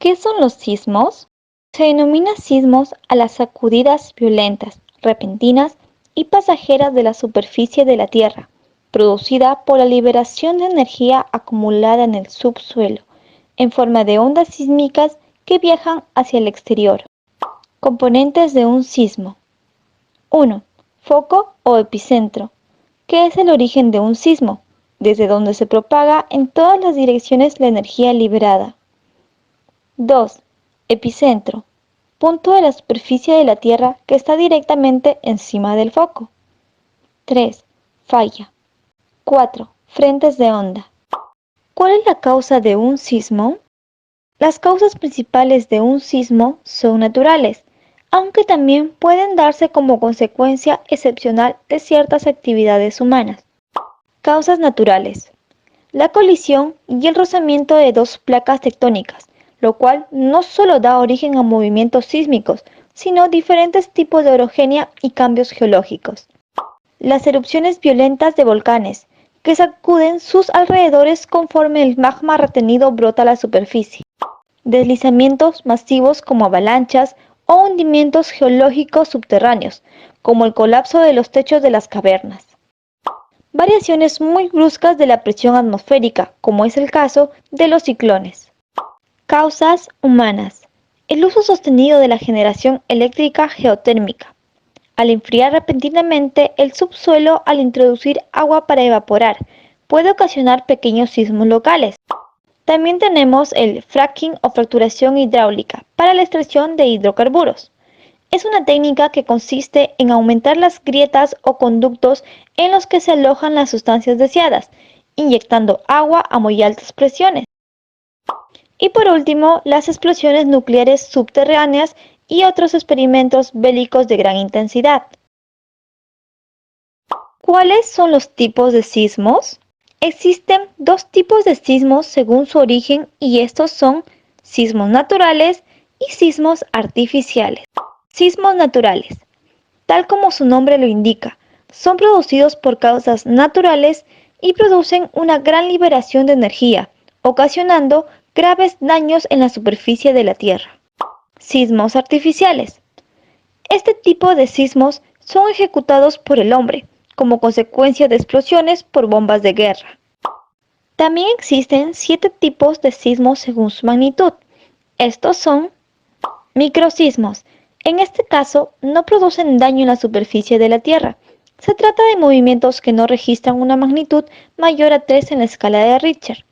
¿Qué son los sismos? Se denomina sismos a las sacudidas violentas, repentinas y pasajeras de la superficie de la Tierra, producida por la liberación de energía acumulada en el subsuelo, en forma de ondas sísmicas que viajan hacia el exterior. Componentes de un sismo. 1. Foco o epicentro, que es el origen de un sismo, desde donde se propaga en todas las direcciones la energía liberada. 2. Epicentro, punto de la superficie de la Tierra que está directamente encima del foco. 3. Falla. 4. Frentes de onda. ¿Cuál es la causa de un sismo? Las causas principales de un sismo son naturales, aunque también pueden darse como consecuencia excepcional de ciertas actividades humanas. Causas naturales. La colisión y el rozamiento de dos placas tectónicas, lo cual no solo da origen a movimientos sísmicos, sino diferentes tipos de orogenia y cambios geológicos. Las erupciones violentas de volcanes, que sacuden sus alrededores conforme el magma retenido brota a la superficie. Deslizamientos masivos como avalanchas o hundimientos geológicos subterráneos, como el colapso de los techos de las cavernas. Variaciones muy bruscas de la presión atmosférica, como es el caso de los ciclones. Causas humanas. El uso sostenido de la generación eléctrica geotérmica. Al enfriar repentinamente el subsuelo al introducir agua para evaporar, puede ocasionar pequeños sismos locales. También tenemos el fracking o fracturación hidráulica para la extracción de hidrocarburos. Es una técnica que consiste en aumentar las grietas o conductos en los que se alojan las sustancias deseadas, inyectando agua a muy altas presiones. Y por último, las explosiones nucleares subterráneas y otros experimentos bélicos de gran intensidad. ¿Cuáles son los tipos de sismos? Existen dos tipos de sismos según su origen y estos son sismos naturales y sismos artificiales. Sismos naturales. Tal como su nombre lo indica, son producidos por causas naturales y producen una gran liberación de energía, ocasionando graves daños en la superficie de la Tierra. Sismos artificiales. Este tipo de sismos son ejecutados por el hombre, como consecuencia de explosiones por bombas de guerra. También existen 7 tipos de sismos según su magnitud. Estos son microsismos. En este caso, no producen daño en la superficie de la Tierra. Se trata de movimientos que no registran una magnitud mayor a 3 en la escala de Richter.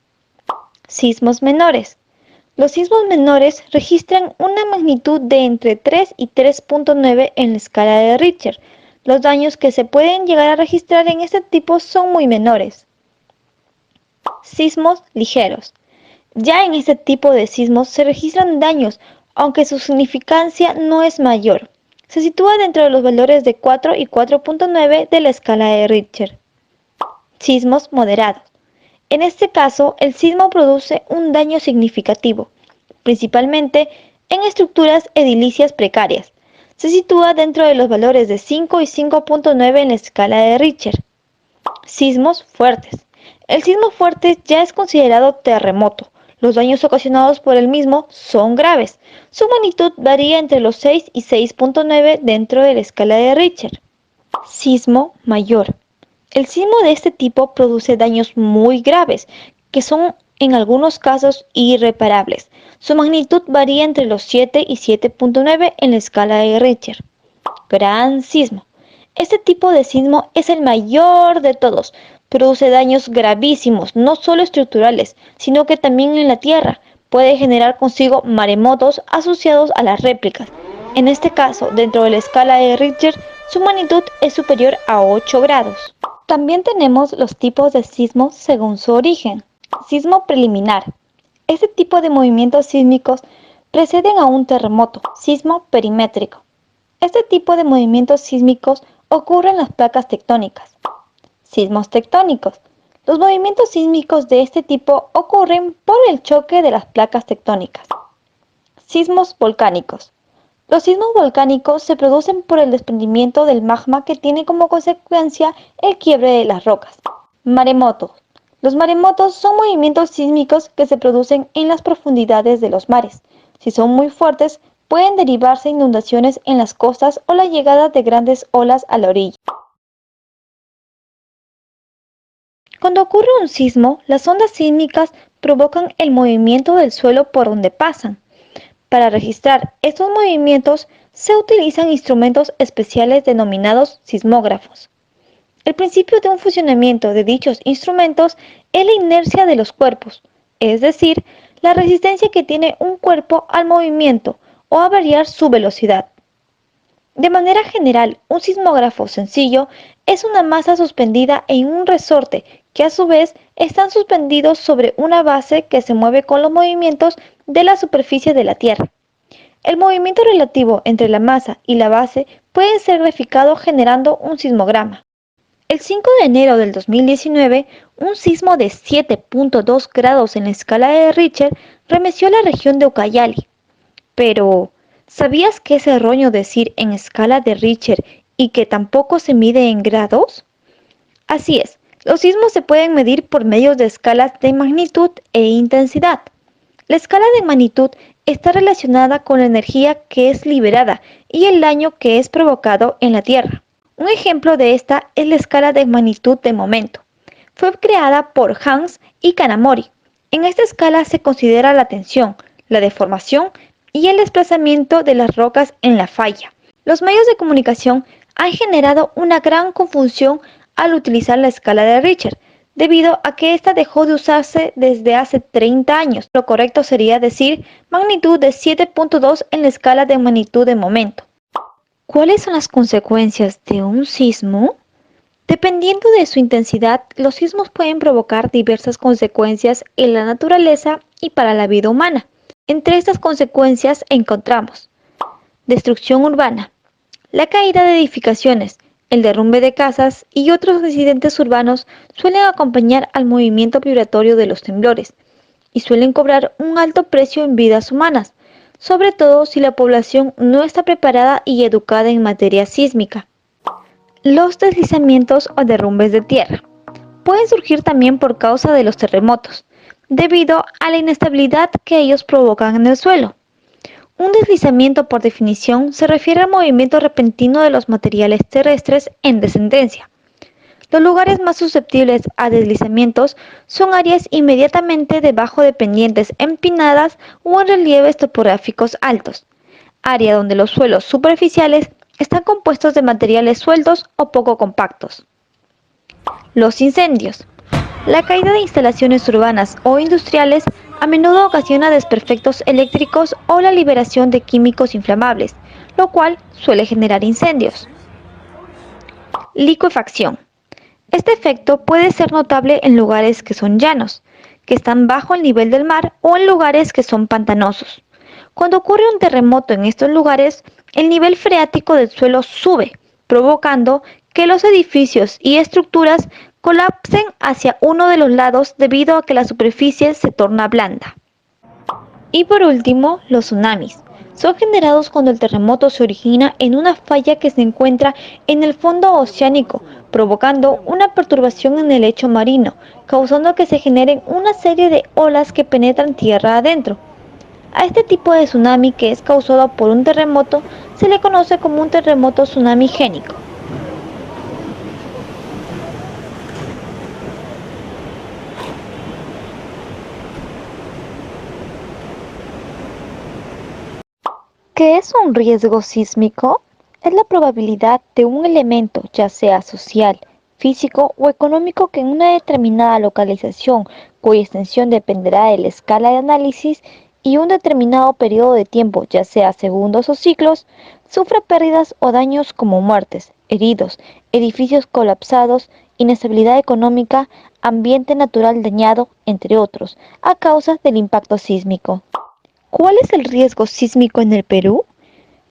Sismos menores. Los sismos menores registran una magnitud de entre 3 y 3.9 en la escala de Richter. Los daños que se pueden llegar a registrar en este tipo son muy menores. Sismos ligeros. Ya en este tipo de sismos se registran daños, aunque su significancia no es mayor. Se sitúa dentro de los valores de 4 y 4.9 de la escala de Richter. Sismos moderados. En este caso, el sismo produce un daño significativo, principalmente en estructuras edilicias precarias. Se sitúa dentro de los valores de 5 y 5.9 en la escala de Richter. Sismos fuertes. El sismo fuerte ya es considerado terremoto. Los daños ocasionados por el mismo son graves. Su magnitud varía entre los 6 y 6.9 dentro de la escala de Richter. Sismo mayor. El sismo de este tipo produce daños muy graves, que son en algunos casos irreparables. Su magnitud varía entre los 7 y 7.9 en la escala de Richter. Gran sismo. Este tipo de sismo es el mayor de todos. Produce daños gravísimos, no solo estructurales, sino que también en la Tierra. Puede generar consigo maremotos asociados a las réplicas. En este caso, dentro de la escala de Richter, su magnitud es superior a 8 grados. También tenemos los tipos de sismos según su origen. Sismo preliminar. Este tipo de movimientos sísmicos preceden a un terremoto. Sismo perimétrico. Este tipo de movimientos sísmicos ocurren en las placas tectónicas. Sismos tectónicos. Los movimientos sísmicos de este tipo ocurren por el choque de las placas tectónicas. Sismos volcánicos. Los sismos volcánicos se producen por el desprendimiento del magma que tiene como consecuencia el quiebre de las rocas. Maremotos. Los maremotos son movimientos sísmicos que se producen en las profundidades de los mares. Si son muy fuertes, pueden derivarse inundaciones en las costas o la llegada de grandes olas a la orilla. Cuando ocurre un sismo, las ondas sísmicas provocan el movimiento del suelo por donde pasan. Para registrar estos movimientos se utilizan instrumentos especiales denominados sismógrafos. El principio de un funcionamiento de dichos instrumentos es la inercia de los cuerpos, es decir, la resistencia que tiene un cuerpo al movimiento o a variar su velocidad. De manera general, un sismógrafo sencillo es una masa suspendida en un resorte que a su vez están suspendidos sobre una base que se mueve con los movimientos de la superficie de la Tierra. El movimiento relativo entre la masa y la base puede ser graficado generando un sismograma. El 5 de enero del 2019, un sismo de 7.2 grados en la escala de Richter remeció la región de Ucayali. Pero, ¿sabías que es erróneo decir en escala de Richter y que tampoco se mide en grados? Así es, los sismos se pueden medir por medio de escalas de magnitud e intensidad. La escala de magnitud está relacionada con la energía que es liberada y el daño que es provocado en la Tierra. Un ejemplo de esta es la escala de magnitud de momento. Fue creada por Hans y Kanamori. En esta escala se considera la tensión, la deformación y el desplazamiento de las rocas en la falla. Los medios de comunicación han generado una gran confusión al utilizar la escala de Richter, debido a que esta dejó de usarse desde hace 30 años. Lo correcto sería decir magnitud de 7.2 en la escala de magnitud de momento. ¿Cuáles son las consecuencias de un sismo? Dependiendo de su intensidad, los sismos pueden provocar diversas consecuencias en la naturaleza y para la vida humana. Entre estas consecuencias encontramos destrucción urbana, la caída de edificaciones, el derrumbe de casas y otros accidentes urbanos suelen acompañar al movimiento vibratorio de los temblores y suelen cobrar un alto precio en vidas humanas, sobre todo si la población no está preparada y educada en materia sísmica. Los deslizamientos o derrumbes de tierra pueden surgir también por causa de los terremotos, debido a la inestabilidad que ellos provocan en el suelo. Un deslizamiento, por definición, se refiere al movimiento repentino de los materiales terrestres en descendencia. Los lugares más susceptibles a deslizamientos son áreas inmediatamente debajo de pendientes empinadas o en relieves topográficos altos, área donde los suelos superficiales están compuestos de materiales sueltos o poco compactos. Los incendios. La caída de instalaciones urbanas o industriales a menudo ocasiona desperfectos eléctricos o la liberación de químicos inflamables, lo cual suele generar incendios. Licuefacción. Este efecto puede ser notable en lugares que son llanos, que están bajo el nivel del mar o en lugares que son pantanosos. Cuando ocurre un terremoto en estos lugares, el nivel freático del suelo sube, provocando que los edificios y estructuras colapsen hacia uno de los lados debido a que la superficie se torna blanda. Y por último, los tsunamis. Son generados cuando el terremoto se origina en una falla que se encuentra en el fondo oceánico, provocando una perturbación en el lecho marino, causando que se generen una serie de olas que penetran tierra adentro. A este tipo de tsunami, que es causado por un terremoto, se le conoce como un terremoto tsunami génico. ¿Qué es un riesgo sísmico? Es la probabilidad de un elemento, ya sea social, físico o económico, que en una determinada localización, cuya extensión dependerá de la escala de análisis y un determinado periodo de tiempo, ya sea segundos o siglos, sufra pérdidas o daños como muertes, heridos, edificios colapsados, inestabilidad económica, ambiente natural dañado, entre otros, a causa del impacto sísmico. ¿Cuál es el riesgo sísmico en el Perú?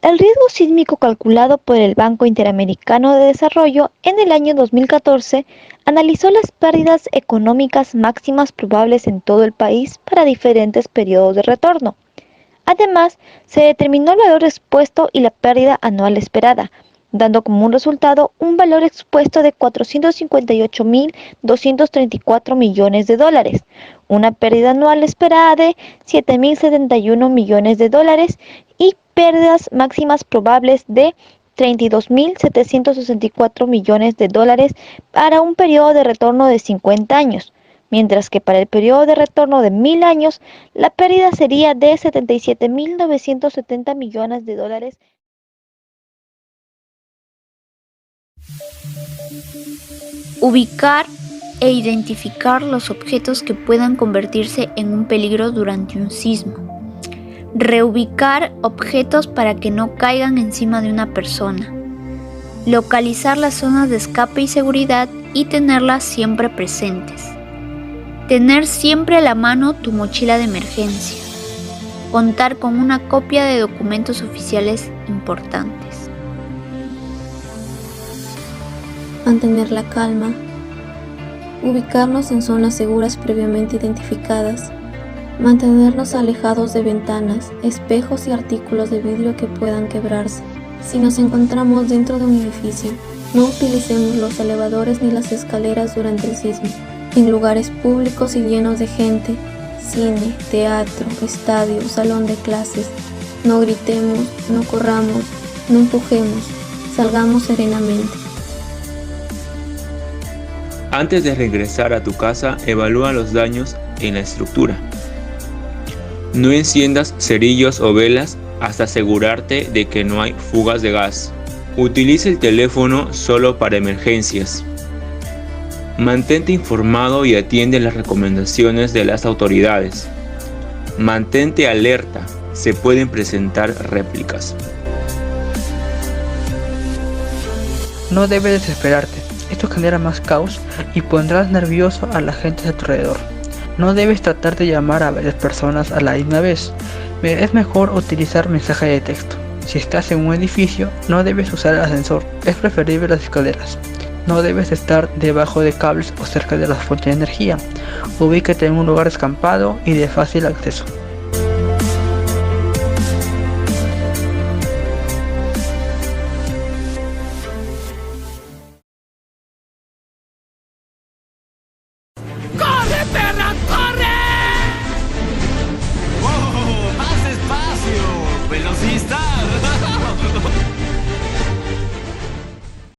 El riesgo sísmico calculado por el Banco Interamericano de Desarrollo en el año 2014 analizó las pérdidas económicas máximas probables en todo el país para diferentes periodos de retorno. Además, se determinó el valor expuesto y la pérdida anual esperada, dando como un resultado un valor expuesto de 458.234 millones de dólares, una pérdida anual esperada de 7.071 millones de dólares y pérdidas máximas probables de 32.764 millones de dólares para un periodo de retorno de 50 años, mientras que para el periodo de retorno de 1.000 años la pérdida sería de 77.970 millones de dólares. Ubicar e identificar los objetos que puedan convertirse en un peligro durante un sismo. Reubicar objetos para que no caigan encima de una persona. Localizar las zonas de escape y seguridad y tenerlas siempre presentes. Tener siempre a la mano tu mochila de emergencia. Contar con una copia de documentos oficiales importantes. Mantener la calma. Ubicarnos en zonas seguras previamente identificadas. Mantenernos alejados de ventanas, espejos y artículos de vidrio que puedan quebrarse. Si nos encontramos dentro de un edificio, no utilicemos los elevadores ni las escaleras durante el sismo. En lugares públicos y llenos de gente, cine, teatro, estadio, salón de clases, no gritemos, no corramos, no empujemos, salgamos serenamente. Antes de regresar a tu casa, evalúa los daños en la estructura. No enciendas cerillos o velas hasta asegurarte de que no hay fugas de gas. Utiliza el teléfono solo para emergencias. Mantente informado y atiende las recomendaciones de las autoridades. Mantente alerta, se pueden presentar réplicas. No debes desesperarte, esto genera más caos y pondrás nervioso a la gente a tu alrededor. No debes tratar de llamar a varias personas a la misma vez, es mejor utilizar mensaje de texto. Si estás en un edificio, no debes usar el ascensor, es preferible las escaleras. No debes estar debajo de cables o cerca de las fuentes de energía. Ubícate en un lugar descampado y de fácil acceso.